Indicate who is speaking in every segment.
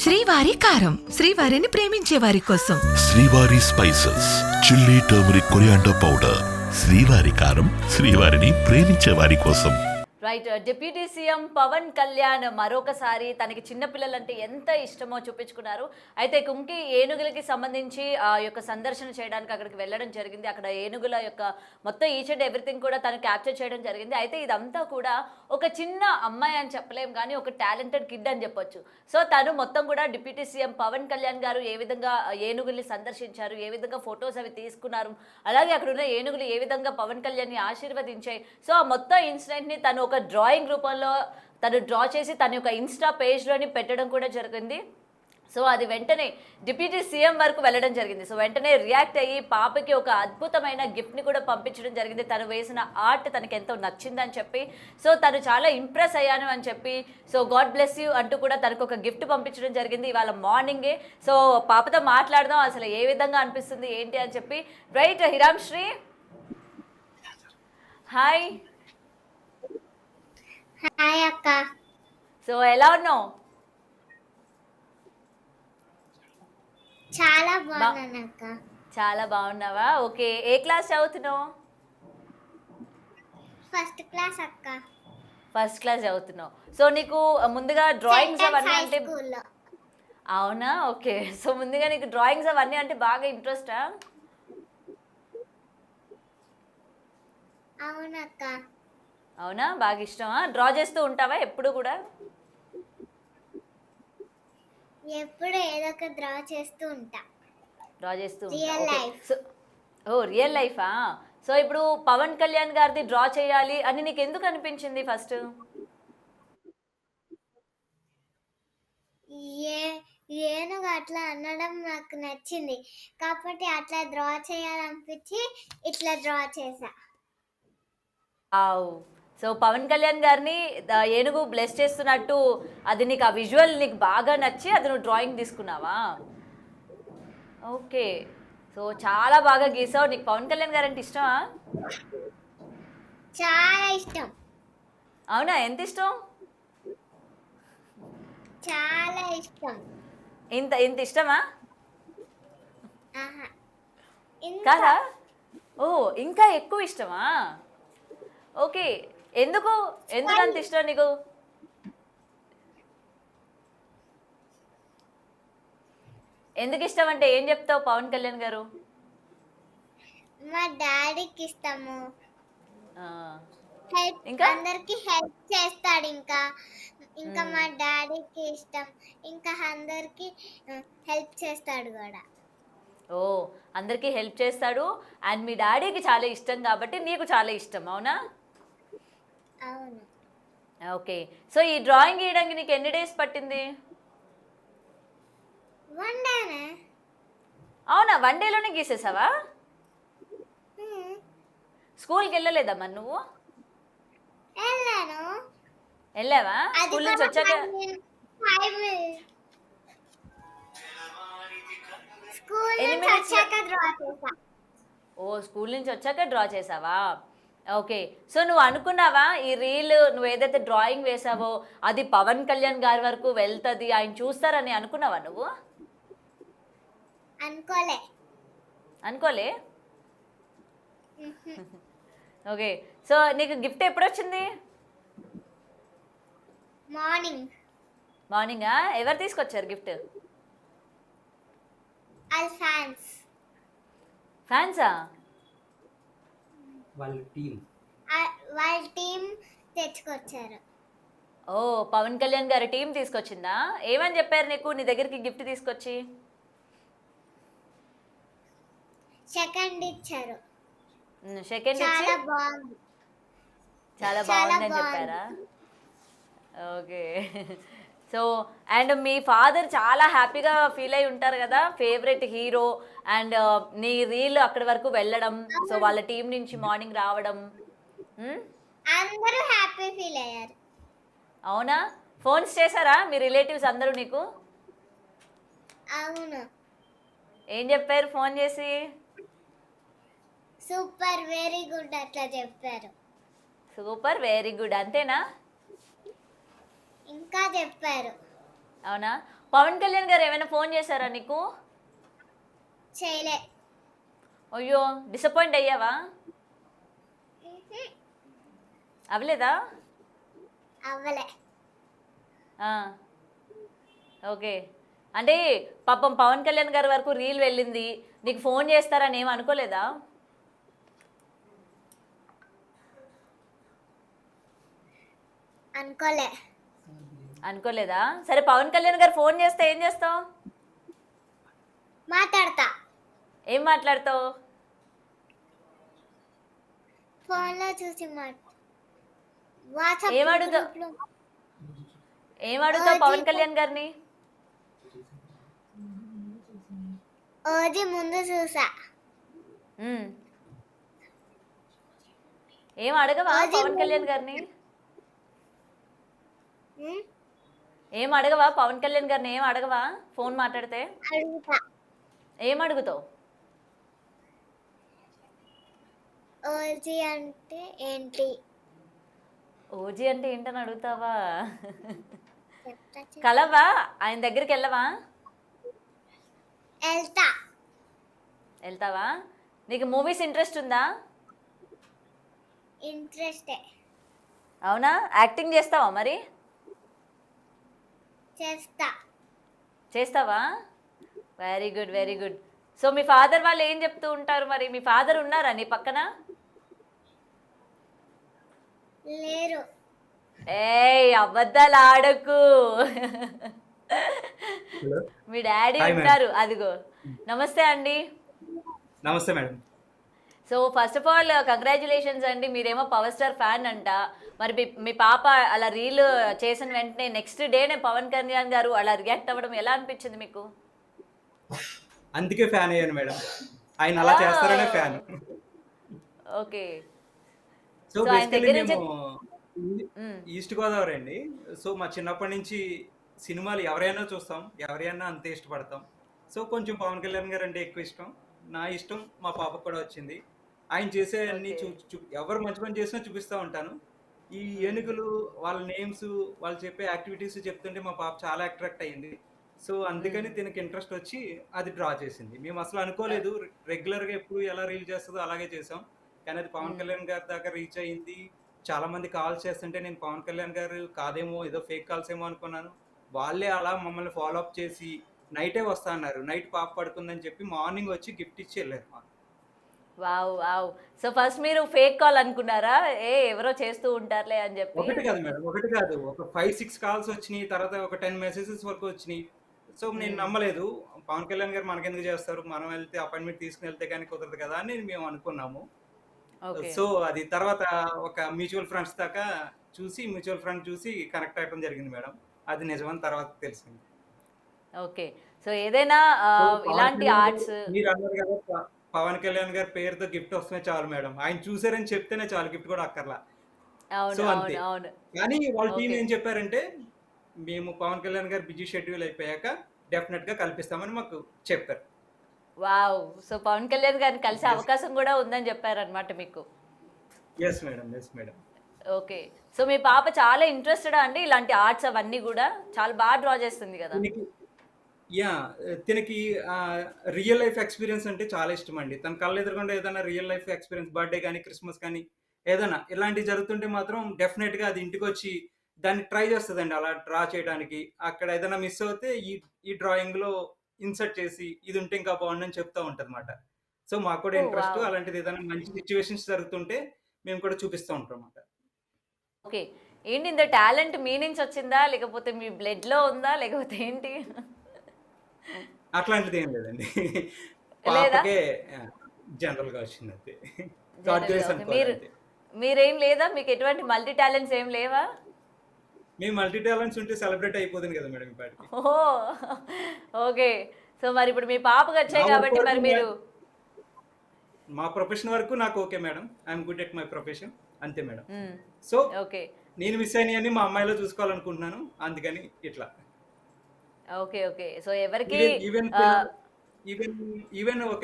Speaker 1: శ్రీవారి కారం, శ్రీవారిని ప్రేమించే వారి కోసం.
Speaker 2: Srivari spices, chilli, turmeric, coriander powder. Srivari కారం, శ్రీవారిని ప్రేమించే వారి కోసం.
Speaker 3: Right. Deputy CM Pawan Kalyan మరొకసారి తనకి చిన్నపిల్లలంటే ఎంత ఇష్టమో చూపించుకున్నారు. అయితే కుంకి ఏనుగులకి సంబంధించి ఆ యొక్క సందర్శన చేయడానికి అక్కడికి వెళ్ళడం జరిగింది. అక్కడ ఏనుగుల యొక్క మొత్తం ఈచ్ అండ్ ఎవ్రీథింగ్ కూడా తను క్యాప్చర్ చేయడం జరిగింది. అయితే ఇదంతా కూడా ఒక చిన్న అమ్మాయి అని చెప్పలేం, కానీ ఒక టాలెంటెడ్ కిడ్ అని చెప్పొచ్చు. సో తను మొత్తం కూడా డిప్యూటీ సీఎం పవన్ కళ్యాణ్ గారు ఏ విధంగా ఏనుగుల్ని సందర్శించారు, ఏ విధంగా ఫొటోస్ అవి తీసుకున్నారు, అలాగే అక్కడ ఉన్న ఏనుగులు ఏ విధంగా పవన్ కళ్యాణ్ని ఆశీర్వదించాయి. సో ఆ మొత్తం ఇన్సిడెంట్ని తను ఒక డ్రాయింగ్ రూపంలో తను డ్రా చేసి తన యొక్క ఇన్స్టా పేజ్లోని పెట్టడం కూడా జరిగింది. సో అది వెంటనే డిప్యూటీ సీఎం వరకు వెళ్ళడం జరిగింది. సో వెంటనే రియాక్ట్ అయ్యి పాపకి ఒక అద్భుతమైన గిఫ్ట్ని కూడా పంపించడం జరిగింది. తను వేసిన ఆర్ట్ తనకి ఎంతో నచ్చిందని చెప్పి, సో తను చాలా ఇంప్రెస్ అయ్యాను అని చెప్పి, సో గాడ్ బ్లెస్ యూ అంటూ కూడా తనకు ఒక గిఫ్ట్ పంపించడం జరిగింది ఇవాళ మార్నింగే. సో పాపతో మాట్లాడదాం, అసలు ఏ విధంగా అనిపిస్తుంది ఏంటి అని చెప్పి. Right Hiram Sri, hi.
Speaker 4: Hi అక్క.
Speaker 3: సో ఎలా ఉన్నావు?
Speaker 4: చాలా బాగున్నాను అక్క.
Speaker 3: చాలా బాగున్నావా? ఓకే. ఏ క్లాస్ చదువుతున్నావు?
Speaker 4: ఫస్ట్ క్లాస్ అక్క.
Speaker 3: ఫస్ట్ క్లాస్ చదువుతున్నావు. సో నీకు ముందుగా డ్రాయింగ్స్ అవన్నీ అంటే
Speaker 4: స్కూల్లో.
Speaker 3: అవునా? ఓకే. సో ముందుగా నీకు డ్రాయింగ్స్ అవన్నీ అంటే బాగా ఇంట్రెస్టా?
Speaker 4: అవునక్క.
Speaker 3: అవునా? బాగా ఇష్టమా? డ్రా చేస్తూ ఉంటావా ఎప్పుడు కూడా?
Speaker 4: ఎప్పుడు ఏదో ఒక డ్రా చేస్తూ ఉంటా.
Speaker 3: డ్రా చేస్తూ
Speaker 4: Real
Speaker 3: ఉంటా.
Speaker 4: life.
Speaker 3: సో రియల్ లైఫా? సో ఇప్పుడు పవన్ కళ్యాణ్ గారిది డ్రా చేయాలి అని నీకు ఎందుకు అనిపించింది ఫస్ట్?
Speaker 4: ఏనుగు అట్లా అనడం నాకు నచ్చింది కాబట్టి అట్లా డ్రా చేయాలనిపించి ఇట్లా డ్రా చేసా.
Speaker 3: సో పవన్ కళ్యాణ్ గారిని ఏనుగు బ్లెస్ చేస్తున్నట్టు అది నీకు ఆ విజువల్ నీకు బాగా నచ్చి అది నువ్వు డ్రాయింగ్ తీసుకున్నావా? ఓకే. సో చాలా బాగా గీసావు. నీకు పవన్ కళ్యాణ్ గారు అంటే ఇష్టమా?
Speaker 4: చాలా ఇష్టం.
Speaker 3: అవునా? ఎంత ఇష్టం?
Speaker 4: చాలా ఇష్టం.
Speaker 3: ఇంత ఇంత ఇష్టమా?
Speaker 4: ఆహా. ఇంకా
Speaker 3: కాదా? ఓ, ఇంకా ఎక్కువ ఇష్టమా? ఓకే. ఎందుకు ఎందుకు అంత ఇష్టం నీకు? ఎందుకు ఇష్టం అంటే ఏం చెప్తావు పవన్ కళ్యాణ్ గారు?
Speaker 4: మా డాడీకి ఇష్టము.
Speaker 3: ఆ,
Speaker 4: హెల్ప్
Speaker 3: ఇంకా?
Speaker 4: అందరికి హెల్ప్ చేస్తాడు. ఇంకా ఇంకా మా డాడీకి ఇష్టం. ఇంకా అందరికి హెల్ప్ చేస్తాడు కూడా.
Speaker 3: ఓ, అందరికీ హెల్ప్ చేస్తాడు అండ్ మీ డాడీకి చాలా ఇష్టం కాబట్టి నీకు చాలా ఇష్టం. అవునా?
Speaker 4: అవును.
Speaker 3: ఓకే. సో ఈ డ్రాయింగ్ గీయడానికి నీకు ఎన్ని డేస్ పట్టింది?
Speaker 4: వన్ డేనే.
Speaker 3: అవునా? 1 డేలోనే గీసేసావా? స్కూల్కి వెళ్ళలేదా మరి నువ్వు?
Speaker 4: వెళ్ళాను.
Speaker 3: వెళ్ళావా?
Speaker 4: అది
Speaker 3: స్కూల్ నుంచి వచ్చాక?
Speaker 4: స్కూల్
Speaker 3: ఎన్ని
Speaker 4: నుంచి
Speaker 3: minutes
Speaker 4: వచ్చాక డ్రా చేసా.
Speaker 3: ఓ, స్కూల్ నుంచి వచ్చాక డ్రా చేసావా? ఓకే. సో నువ్వు అనుకున్నావా ఈ రీల్ నువ్వు ఏదైతే డ్రాయింగ్ వేసావో అది పవన్ కళ్యాణ్ గారి వరకు వెళ్తుంది, ఆయన చూస్తారని అనుకున్నావా నువ్వు?
Speaker 4: అనుకోలే.
Speaker 3: అనుకోలే? ఓకే. సో నీకు గిఫ్ట్ ఎప్పుడు వచ్చింది?
Speaker 4: మార్నింగ్.
Speaker 3: మార్నింగా? ఎవరు తీసుకొచ్చారు గిఫ్ట్?
Speaker 4: All fans.
Speaker 3: ఫ్యాన్సా?
Speaker 5: వాళ్ళ టీం.
Speaker 4: వాళ్ళ టీం తెచ్చుకొచ్చారు.
Speaker 3: ఓ, పవన్ కళ్యాణ్ గారి టీం తీసుకొచ్చిందా? ఏమని చెప్పారు నీకు నీ దగ్గరికి గిఫ్ట్ తీసుకొచ్చి?
Speaker 4: సెకండ్ ఇచ్చారు.
Speaker 3: సెకండ్ ఇచ్చి
Speaker 4: చాలా బాగుంది.
Speaker 3: చాలా
Speaker 4: చాలా
Speaker 3: బాగుందని
Speaker 4: బాగుంది.
Speaker 3: చెప్పారా? Okay. So and me father చాలా హ్యాపీగా ఫీల్ అయి ఉంటారు కదా, ఫేవరెట్ హీరో అండ్ నీ రీల్ అక్కడి వరకు వెళ్ళడం, సో వాళ్ళ టీం నుంచి మార్నింగ్ రావడం.
Speaker 4: అందరూ హ్యాపీ ఫీల్ అయ్యారు.
Speaker 3: అవునా? ఫోన్స్ చేశారా మీ రిలేటివ్స్ అందరూ నీకు?
Speaker 4: అవును.
Speaker 3: ఏం చెప్పారు ఫోన్ చేసి?
Speaker 4: సూపర్, వెరీ గుడ్ అట్లా చెప్పారు.
Speaker 3: సూపర్, వెరీ గుడ్ అంతేనా?
Speaker 4: ఇంకా చెప్పారు.
Speaker 3: అవునా? పవన్ కళ్యాణ్ గారు ఏమైనా ఫోన్ చేశారా నీకు?
Speaker 4: చేయలే.
Speaker 3: అయ్యో, డిసప్పాయింట్ అయ్యావా? అవ్వలేదా?
Speaker 4: అవ్వలే.
Speaker 3: ఆ, ఓకే. అంటే పాపం పవన్ కళ్యాణ్ గారి వరకు రీల్ వెళ్ళింది, నీకు ఫోన్ చేస్తారని ఏం అనుకోలేదా?
Speaker 4: అనుకోలే.
Speaker 3: అనుకోలేదా? సరే, పవన్ కళ్యాణ్ గారు ఫోన్ చేస్తే ఏం చేస్తావు?
Speaker 4: మాట్లాడతా.
Speaker 3: ఏం మాట్లాడతావు?
Speaker 4: ఫోన్లో చూసి వాట్సాప్
Speaker 3: ఏం అడుగుతావు?
Speaker 4: గ్రూప్లో
Speaker 3: ఏం అడుగుతావు పవన్ కళ్యాణ్ గారిని?
Speaker 4: ఓజీ ముందు చూసా.
Speaker 3: ఉమ్. ఏం అడగవా పవన్ కళ్యాణ్ గారిని?
Speaker 4: ఉమ్,
Speaker 3: ఏం అడగవా పవన్ కళ్యాణ్ గారిని? ఏం అడగవా ఫోన్ మాట్లాడితే?
Speaker 4: అడుగుతా.
Speaker 3: ఏం అడుగుతావు?
Speaker 4: ఓజీ అంటే ఏంటి
Speaker 3: ఓజీ అంటే ఏంటని అడుగుతావా?
Speaker 4: చెప్తా.
Speaker 3: కలవా? ఆయన దగ్గరికి వెళ్ళవా?
Speaker 4: వెళ్తా.
Speaker 3: వెళ్తావా? నీకు మూవీస్ ఇంట్రెస్ట్ ఉందా?
Speaker 4: ఇంట్రెస్టే.
Speaker 3: అవునా? యాక్టింగ్ చేస్తావా మరి?
Speaker 4: చేస్తా.
Speaker 3: చేస్తావా? Very good, very good. So మీ ఫాదర్ వాళ్ళు ఏం చెప్తూ ఉంటారు మరి? మీ ఫాదర్ ఉన్నారా నీ పక్కన?
Speaker 4: లేరు.
Speaker 3: ఏయ్, అబద్ధాలు ఆడకు.
Speaker 5: హలో.
Speaker 3: మీ డాడీ
Speaker 5: హాయ్ మేడం.
Speaker 3: ఉన్నారు, అదిగో. నమస్తే అండి.
Speaker 5: నమస్తే madam.
Speaker 3: So first of all congratulations అండి, మీరేమో పవర్ స్టార్ ఫ్యాన్ అంట. మరి మీ పాప అలా రీల్ చేసిన వెంటనే నెక్స్ట్ డేనే పవన్ కళ్యాణ్ గారు అలా రియాక్ట్ అవ్వడం ఎలా అనిపించింది మీకు?
Speaker 5: అందుకే ఫ్యాన్ అయ్యాను మేడం. ఆయన అలా చేస్తారనే ఫ్యాన్.
Speaker 3: ఓకే.
Speaker 5: సో
Speaker 3: సో ఆయన
Speaker 5: బేసికలీ
Speaker 3: దగ్గర నుంచి
Speaker 5: మేము ఈస్ట్ గోదావరి అండి. సో మా చిన్నప్పటి నుంచి సినిమాలు ఎవరైనా చూస్తాం, ఎవరైనా అంతే ఇష్టపడతాం. సో కొంచెం పవన్ కళ్యాణ్ గారు అంటే ఎక్కువ ఇష్టం. నా ఇష్టం మా పాపకు కూడా వచ్చింది. ఆయన చేసే అన్ని
Speaker 3: ఓకే.
Speaker 5: ఎవరు మంచి పని చేసినా చూపిస్తూ ఉంటాను. ఈ ఏనుగులు వాళ్ళ నేమ్స్, వాళ్ళు చెప్పే యాక్టివిటీస్ చెప్తుంటే మా పాప చాలా అట్రాక్ట్ అయ్యింది. సో అందుకని దీనికి ఇంట్రెస్ట్ వచ్చి అది డ్రా చేసింది. మేము అసలు అనుకోలేదు, రెగ్యులర్గా ఎప్పుడు ఎలా రీల్ చేస్తుందో అలాగే చేసాం. కానీ అది పవన్ కళ్యాణ్ గారి దాకా రీచ్ అయ్యింది. చాలా మంది కాల్ చేస్తుంటే నేను పవన్ కళ్యాణ్ గారు కాదేమో, ఏదో ఫేక్ కాల్స్ ఏమో అనుకున్నాను. వాళ్ళే అలా మమ్మల్ని ఫాలో అప్ చేసి నైటే వస్తా అన్నారు. నైట్ పాప పడుకుందని చెప్పి మార్నింగ్ వచ్చి గిఫ్ట్ ఇచ్చి వెళ్ళారు మాకు.
Speaker 3: Wow, wow. సో ఫస్ట్ మీరు ఫేక్ కాల్ అనుకున్నారా? ఎవరో చేస్తూ ఉంటారులే అని చెప్పి.
Speaker 5: ఒకటి కాదు మేడం, ఒకటి కాదు, ఒక 5-6 కాల్స్ వచ్చినాయి. తర్వాత ఒక 10 మెసేజెస్ వరకు వచ్చినాయి. సో నేను నమ్మలేదు. పవన్ కళ్యాణ్ గారు మనకెందుకు చేస్తారు, మనం వెళ్తే అపాయింట్మెంట్ తీసుకుని వెళ్తే కానీ కుదరదు కదా అని మేము అనుకున్నాము.
Speaker 3: ఓకే.
Speaker 5: సో అది తర్వాత ఒక మ్యూచువల్ ఫ్రెండ్స్ దాకా చూసి, మ్యూచువల్ ఫ్రెండ్ చూసి కనెక్ట్ అవ్వడం జరిగింది మేడం. అది నిజమని తర్వాత తెలిసింది.
Speaker 3: ఓకే. సో ఏదైనా
Speaker 5: సో పవన్
Speaker 3: ఇలాంటి
Speaker 5: కళ్యాణ్
Speaker 3: ఆర్ట్స్.
Speaker 5: మీరు అన్నారు కదా, పవన్ కళ్యాణ్ గారి పేరుతో గిఫ్ట్ వస్తే చాలు మేడం. ఆయన చూసారని చెప్తేనే చాలు, గిఫ్ట్ కూడా అక్కర్లా.
Speaker 3: అవును,
Speaker 5: సో
Speaker 3: అవును,
Speaker 5: అంతే.
Speaker 3: అవును.
Speaker 5: కానీ వాళ్ళ టీం
Speaker 3: ఓకే.
Speaker 5: ఏం చెప్పారంటే, మేము పవన్ కళ్యాణ్ గారు బిజీ షెడ్యూల్ అయిపోయాక డెఫినెట్ గా కల్పిస్తామని మాకు చెప్పారు.
Speaker 3: వావ్. సో పవన్ కళ్యాణ్ గారిని కలిసే
Speaker 5: ఎస్
Speaker 3: అవకాశం కూడా ఉందని చెప్పారనమాట మీకు.
Speaker 5: Yes madam, yes madam.
Speaker 3: Okay. So మీ పాప చాలా ఇంట్రెస్టెడా అండి ఇలాంటి ఆర్ట్స్ అవన్నీ కూడా? చాలా బాగా డ్రా చేస్తుంది కదా?
Speaker 5: దీనికి యా తినకి రియల్ లైఫ్ ఎక్స్పీరియన్స్ అంటే చాలా ఇష్టం అండి. తన కళ్ళ ఎదురుగుండా ఏదైనా రియల్ లైఫ్ ఎక్స్పీరియన్స్, బర్త్డే కానీ క్రిస్మస్ కానీ ఏదైనా ఇలాంటివి జరుగుతుంటే మాత్రం డెఫినెట్గా అది ఇంటికి వచ్చి దాన్ని ట్రై చేస్తుందండి అలా డ్రా చేయడానికి. అక్కడ ఏదైనా మిస్ అవుతే ఈ డ్రాయింగ్లో ఇన్సర్ట్ చేసి ఇది ఉంటే ఇంకా బాగుండని చెప్తూ ఉంటుంది అనమాట. సో మాకు కూడా
Speaker 3: ఓ
Speaker 5: ఇంట్రెస్ట్,
Speaker 3: వావ్.
Speaker 5: అలాంటిది ఏదైనా మంచి సిచ్యువేషన్స్ జరుగుతుంటే మేము కూడా చూపిస్తూ ఉంటాం అన్నమాట.
Speaker 3: ఓకే. ఏంటి ఇంత టాలెంట్ మీ నుంచి వచ్చిందా, లేకపోతే మీ బ్లడ్లో ఉందా, లేకపోతే ఏంటి?
Speaker 5: అట్లాంటిది ఏం లేదండి.
Speaker 3: లేదా?
Speaker 5: పాపకే జనరల్గా వచ్చింది అంతే. గాడ్
Speaker 3: జనరల్గా.
Speaker 5: Grace
Speaker 3: okay.
Speaker 5: అనుకోవాలి అంతే.
Speaker 3: మీరేం లేదా? మీకు ఎటువంటి మల్టీ టాలెంట్స్ ఏం లేవా?
Speaker 5: మేము మల్టీ టాలెంట్స్ ఉంటే సెలబ్రేట్ అయిపోతుంది కదా మేడం ఇప్పటికి.
Speaker 3: ఓహో, ఓకే. సో మరి ఇప్పుడు మీ పాపకి
Speaker 5: నా
Speaker 3: వచ్చాయి
Speaker 5: వర్క్
Speaker 3: కాబట్టి
Speaker 5: వరకు
Speaker 3: మరి మీరు.
Speaker 5: మా ప్రొఫెషన్ వరకు నాకు okay madam. I'm good at my profession, అంతే మేడం.
Speaker 3: మ్మ్.
Speaker 5: సో
Speaker 3: ఓకే,
Speaker 5: నేను మిస్ అయినవన్నీ మా అమ్మాయిలో చూసుకోవాలనుకుంటున్నాను, అందుకని ఇట్లా.
Speaker 3: Okay, okay. సో ఎవరికి
Speaker 5: ఈవెన్
Speaker 3: ఆ,
Speaker 5: ఈవెన్ ఈవెన్ ఒక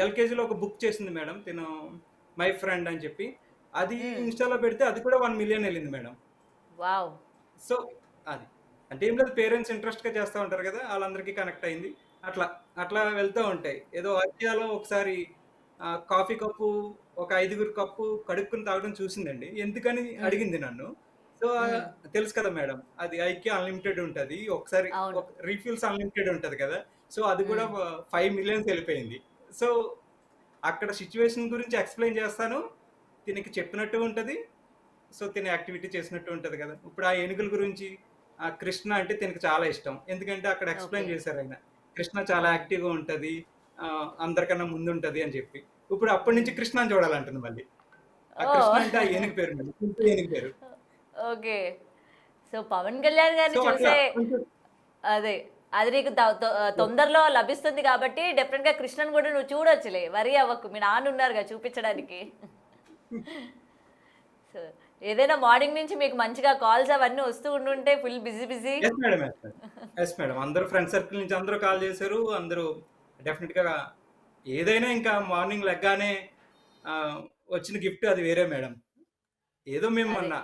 Speaker 5: ఎల్కేజీలో ఒక బుక్ చేసింది మేడం తిను, మై ఫ్రెండ్ అని చెప్పి. అది
Speaker 3: మ్మ్.
Speaker 5: ఇన్స్టాలో పెడితే అది కూడా 1 మిలియన్ వెళ్ళింది మేడం.
Speaker 3: వావ్.
Speaker 5: సో అది అంటే ఏం లేదు, పేరెంట్స్ ఇంట్రెస్ట్‌గా చేస్తా ఉంటారు కదా! ఆళ్ళందరికీ కనెక్ట్ అయింది. అట్లా, అట్లా వెళ్తా ఉంటాయి. ఏదో ఆసియాలో ఒకసారి కాఫీ కప్పు ఒక 5గురు కప్పు కడుక్కొని తాగడం చూసిందండి. ఎందుకని
Speaker 3: హ్మ్.
Speaker 5: అడిగింది నన్ను. సో,
Speaker 3: హ్మ్.
Speaker 5: తెలుసు కదా మేడం. అది ఐక్య అన్‌లిమిటెడ్ ఉంటది. ఒకసారి
Speaker 3: అవును.
Speaker 5: రీఫిల్స్ అన్‌లిమిటెడ్ ఉంటది కదా! సో, అది కూడా
Speaker 3: హ్మ్.
Speaker 5: 5 మిలియన్స్ ఎళ్ళిపోయింది. సో, అక్కడ సిట్యుయేషన్ గురించి ఎక్స్‌ప్లెయిన్ చేస్తాను. తినకి చెప్పినట్టు ఉంటది. సో, తిను యాక్టివిటీ చేసినట్టు ఉంటది కదా! ఇప్పుడు ఆ ఏనుగుల గురించి కృష్ణ అంటే తినకి చాలా ఇష్టం. ఎందుకంటే అక్కడ
Speaker 3: ఓకే.
Speaker 5: ఎక్స్‌ప్లెయిన్ చేశారాయన. కృష్ణ చాలా
Speaker 3: హ్మ్.
Speaker 5: యాక్టివ్‌గా ఉంటది. అందరికన్నా ముందుంటది అని చెప్పి. ఇప్పుడు అప్పటి నుంచి
Speaker 3: హ్మ్.
Speaker 5: కృష్ణని చూడాలంటుంది మళ్ళీ. ఆ కృష్ణ
Speaker 3: ఓహ్!
Speaker 5: అంటే ఆ ఏనుగు పేరు మళ్ళీ. కుంటి ఏనుగు పేరు.
Speaker 3: Okay. So, Pawan Kalyan
Speaker 5: so,
Speaker 3: గారిని
Speaker 5: అట్లా
Speaker 3: చూసే
Speaker 5: కొంచెం
Speaker 3: అదే. అది నీకు తొందరలో లభిస్తుంది కాబట్టి డెఫినెట్‌గా కృష్ణని కూడా నువ్వు చూడొచ్చులే. వరీ అవ్వకు. మీ నాన్న ఉన్నారుగా చూపించడానికి. సో, ఏదైనా మార్నింగ్ నుంచి మీకు మంచిగా కాల్స్ అవన్నీ వస్తూ ఉండుంటే full busy busy.
Speaker 5: Yes madam. Yes madam. Yes madam. అందరూ ఫ్రెండ్ సర్కిల్ నుంచి అందరూ కాల్ చేశారు. అందరూ డెఫినిట్‌గా ఏదైనా ఇంకా మార్నింగ్ లెగ్గానే ఆహ్, వచ్చిన గిఫ్ట్ అది వేరే మేడం. ఏదో మేము
Speaker 3: అదే.
Speaker 5: మొన్న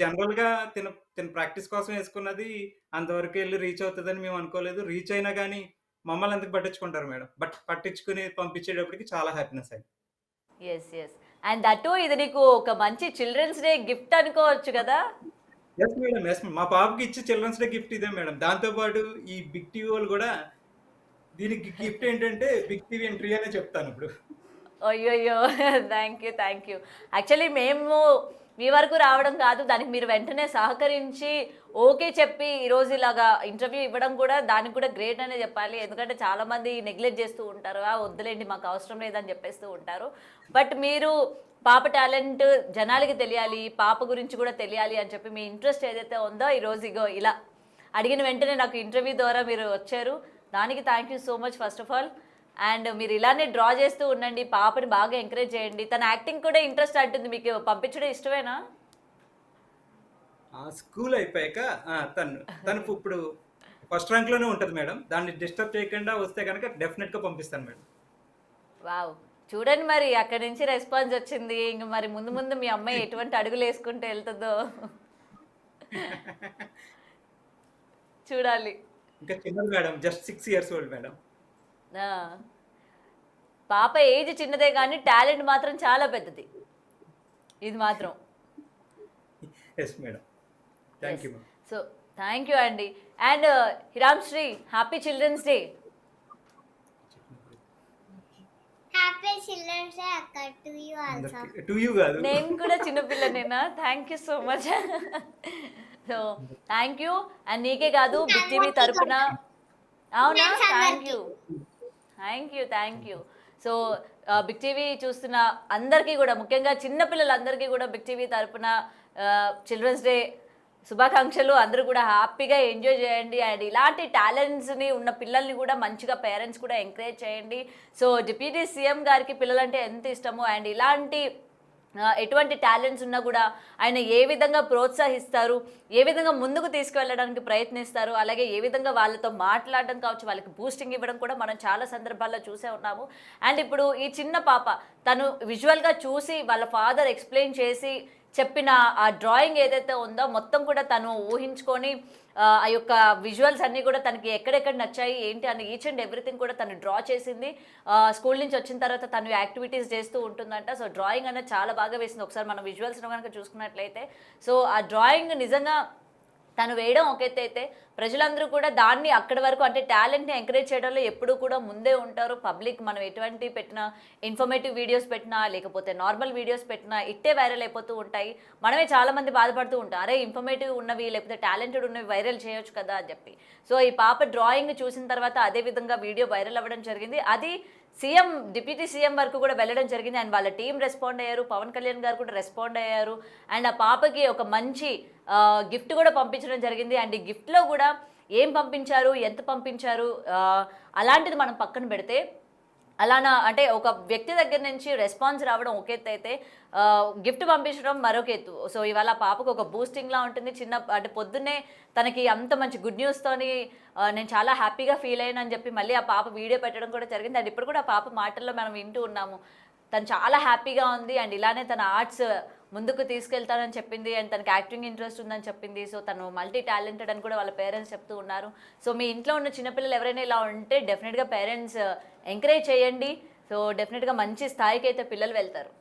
Speaker 5: జనరల్‌గా తిను ప్రాక్టీస్ కోసం యేసుకున్నది అంతవరకు ఎళ్లి రీచ్ అవుతదని మేము అనుకోలేదు. రీచ్ అయినా గాని మమ్మల్ని ఎందుకు పట్టించుకుంటారు మేడం. బట్ పట్టించుకొని పంపించేటప్పటికి చాలా హ్యాపీనెస్ అయింది.
Speaker 3: Yes. Yes. And that two ఇది నీకు ఒక మంచి చిల్డ్రన్స్ డే గిఫ్ట్ అనుకోవచ్చు కదా!
Speaker 5: Yes madam. యెస్ మా పాపకి ఇచ్చే చిల్డ్రన్స్ డే గిఫ్ట్ ఇదే మేడం. దాంతో పాటు ఈ బిగ్ టీవీ వోళ్ళు గూడా దీనికి గిఫ్ట్ ఏంటంటే బిగ్ టీవీ ఎంట్రీ అనే చెప్తానిప్పుడు.
Speaker 3: అయ్యయ్యో! Thank you. Thank you. Actually మేము మీ వరకు రావడం కాదు. దానికి మీరు వెంటనే సహకరించి, ఓకే చెప్పి ఈరోజు ఇలాగా ఇంటర్వ్యూ ఇవ్వడం కూడా దానికి కూడా గ్రేట్ అనే చెప్పాలి. ఎందుకంటే చాలామంది నెగ్లెక్ట్ చేస్తూ ఉంటారు. వద్దులేండి మాకు అవసరం లేదని చెప్పేస్తూ ఉంటారు. బట్ మీరు పాప టాలెంట్ జనాలకి తెలియాలి, పాప గురించి కూడా తెలియాలి అని చెప్పి మీ ఇంట్రెస్ట్ ఏదైతే ఉందో ఈరోజు ఇగో ఇలా అడిగిన వెంటనే నాకు ఇంటర్వ్యూ ద్వారా మీరు వచ్చారు. దానికి thank you so much first of all. And మీరు ఇలానే డ్రా చేస్తూ ఉండండి. పాపని బాగా ఎంకరేజ్ చేయండి. తన యాక్టింగ్ కూడా ఇంట్రెస్ట్ అంటుంది. మీకు పంపించడం ఇష్టమేనా?
Speaker 5: స్కూల్ అయిపోయాక తను ఇప్పుడు ఫస్ట్ ర్యాంక్‌లోనే ఉంటది మేడం. దాన్ని డిస్టర్బ్ చేయకుండా వస్తే గనక డెఫినిట్‌గా పంపిస్తాను మేడం.
Speaker 3: వావ్! చూడండి మరి అక్కడి నుంచి రెస్పాన్స్ వచ్చింది. ఇంక మరి ముందు ముందు మీ అమ్మాయి ఎటువంటి అడుగులేసుకుంటూ ఎళ్తదో చూడాలి.
Speaker 5: ఇంకా చిన్నది madam. Just 6 years old madam.
Speaker 3: ఆ! పాప ఏజ్ చిన్నదే గానీ టాలెంట్ మాత్రం చాలా పెద్దది. ఇది మాత్రం.
Speaker 5: Yes madam. Thank
Speaker 3: yes.
Speaker 5: You madam.
Speaker 3: So, thank you అండి. And Hiram Sri happy children's day.
Speaker 4: Happy children's day అక్క టు యూ ఆల్సో.
Speaker 5: అందరికి టు యూ గాదు.
Speaker 3: నేను కూడా చిన్న పిల్లనేనా? Thank you so much. So, thank you. And నీకే కాదు బిగ్ టీవీ
Speaker 4: అందరికీ
Speaker 3: తరపున
Speaker 4: కూడా.
Speaker 3: అవునా?
Speaker 4: ఫ్రెండ్స్
Speaker 3: థ్యాంక్
Speaker 4: అందరికీ.
Speaker 3: You. Thank you. Thank you. So, big TV చూస్తున్న అందరికీ కూడా ముఖ్యంగా చిన్న పిల్లలందరికీ కూడా బిగ్ టీవీ తరపున చిల్డ్రన్స్ డే శుభాకాంక్షలు. అందరూ కూడా హ్యాపీగా ఎంజాయ్ చేయండి. అండ్ ఇలాంటి టాలెంట్స్‌ని ఉన్న పిల్లల్ని కూడా మంచిగా పేరెంట్స్ కూడా ఎంకరేజ్ చేయండి. సో, డిప్యూటీ సీఎం గారికి పిల్లలంటే ఎంత ఇష్టమో అండ్ ఇలాంటి ఎటువంటి టాలెంట్స్ ఉన్నా కూడా ఆయన ఏ విధంగా ప్రోత్సహిస్తారు, ఏ విధంగా ముందుకు తీసుకువెళ్ళడానికి ప్రయత్నిస్తారు, అలాగే ఏ విధంగా వాళ్ళతో మాట్లాడడం కావచ్చు, వాళ్ళకి బూస్టింగ్ ఇవ్వడం కూడా మనం చాలా సందర్భాల్లో చూసే ఉన్నాము. అండ్ ఇప్పుడు ఈ చిన్న పాప తను విజువల్‌గా చూసి వాళ్ళ ఫాదర్ ఎక్స్‌ప్లెయిన్ చేసి చెప్పిన ఆ డ్రాయింగ్ ఏదైతే ఉందో మొత్తం కూడా తను ఊహించుకొని ఆ యొక్క విజువల్స్ అన్నీ కూడా తనకి ఎక్కడెక్కడ నచ్చాయి ఏంటి అని ఈచ్ అండ్ ఎవ్రీథింగ్ కూడా తను డ్రా చేసింది. స్కూల్ నుంచి వచ్చిన తర్వాత తను యాక్టివిటీస్ చేస్తూ ఉంటుందంట. సో, డ్రాయింగ్ అనేది చాలా బాగా వేసింది. ఒకసారి మనం విజువల్స్‌లో గనుక చూసుకున్నట్లయితే సో, ఆ డ్రాయింగ్ నిజంగా తను వేయడం ఒక ఎత్తైతే ప్రజలందరూ కూడా దాన్ని అక్కడి వరకు అంటే టాలెంట్‌ని ఎంకరేజ్ చేయడంలో ఎప్పుడూ కూడా ముందే ఉంటారు. పబ్లిక్ మనం ఎటువంటి పెట్టినా ఇన్ఫర్మేటివ్ వీడియోస్ పెట్టినా లేకపోతే నార్మల్ వీడియోస్ పెట్టినా ఇట్టే వైరల్ అయిపోతూ ఉంటాయి. మనమే చాలామంది బాధపడుతూ ఉంటాం. అరే ఇన్ఫర్మేటివ్ ఉన్నవి లేకపోతే టాలెంటెడ్ ఉన్నవి వైరల్ చేయొచ్చు కదా అని చెప్పి. సో, ఈ పాప డ్రాయింగ్ చూసిన తర్వాత అదే విధంగా వీడియో వైరల్ అవ్వడం జరిగింది. అది డిప్యూటీ సీఎం వరకు కూడా వెళ్ళడం జరిగింది. అండ్ వాళ్ళ టీం రెస్పాండ్ అయ్యారు. పవన్ కళ్యాణ్ గారు కూడా రెస్పాండ్ అయ్యారు. అండ్ ఆ పాపకి ఒక మంచి గిఫ్ట్ కూడా పంపించడం జరిగింది. అండ్ ఈ గిఫ్ట్‌లో కూడా ఏం పంపించారు, ఎంత పంపించారు అలాంటిది మనం పక్కన పెడితే అలానా అంటే ఒక వ్యక్తి దగ్గర నుంచి రెస్పాన్స్ రావడం ఒక ఎత్తు అయితే గిఫ్ట్ పంపించడం మరొక ఎత్తు. సో, ఇవాళ పాపకు ఒక బూస్టింగ్‌లా ఉంటుంది. అంటే పొద్దున్నే తనకి అంత మంచి గుడ్ న్యూస్‌తోని నేను చాలా హ్యాపీగా ఫీల్ అయ్యానని చెప్పి మళ్ళీ ఆ పాప వీడియో పెట్టడం కూడా జరిగింది. అండ్ ఇప్పుడు కూడా ఆ పాప మాటల్లో మనం వింటూ ఉన్నాము. తను చాలా హ్యాపీగా ఉంది. అండ్ ఇలానే తన ఆర్ట్స్ ముందుకు తీసుకెళ్తానని చెప్పింది అండ్ తనకి యాక్టింగ్ ఇంట్రెస్ట్ ఉందని చెప్పింది. సో తను మల్టీ టాలెంటెడ్ అని కూడా వాళ్ళ పేరెంట్స్ చెప్తూ ఉన్నారు. సో మీ ఇంట్లో ఉన్న చిన్నపిల్లలు ఎవరైనా ఇలా ఉంటే డెఫినెట్గా పేరెంట్స్ ఎంకరేజ్ చేయండి. సో డెఫినెట్గా మంచి స్థాయికి అయితే పిల్లలు వెళ్తారు.